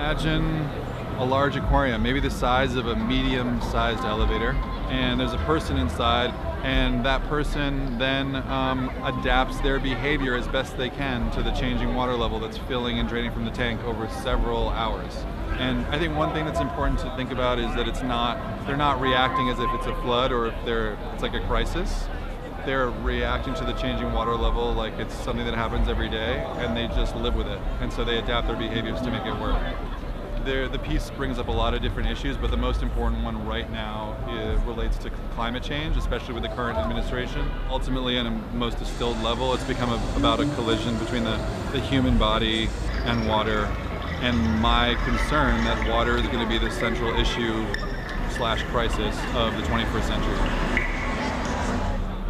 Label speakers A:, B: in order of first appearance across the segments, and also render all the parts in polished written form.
A: Imagine a large aquarium, maybe the size of a medium-sized elevator, and there's a person inside, and that person then adapts their behavior as best they can to the changing water level that's filling and draining from the tank over several hours. And I think one thing that's important to think about is that they're not reacting as if it's a flood or if it's like a crisis. They're reacting to the changing water level like it's something that happens every day, and they just live with it. And so they adapt their behaviors to make it work. The piece brings up a lot of different issues, but the most important one right now relates to climate change, especially with the current administration. Ultimately, on a most distilled level, it's become about a collision between the human body and water. And my concern that water is going to be the central issue / crisis of the 21st century.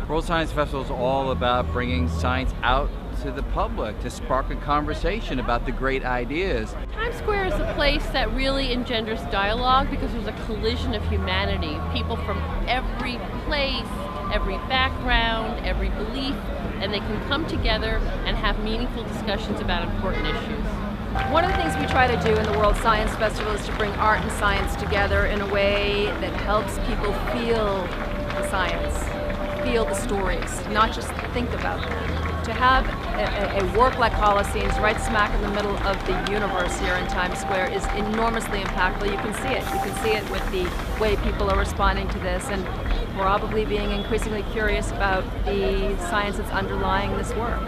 B: World Science Festival is all about bringing science out to the public, to spark a conversation about the great ideas.
C: Times Square is a place that really engenders dialogue because there's a collision of humanity. People from every place, every background, every belief, and they can come together and have meaningful discussions about important issues.
D: One of the things we try to do in the World Science Festival is to bring art and science together in a way that helps people feel the science, feel the stories, not just think about them. To have a work like Holoscenes right smack in the middle of the universe here in Times Square is enormously impactful. You can see it. You can see it with the way people are responding to this and probably being increasingly curious about the science that's underlying this work.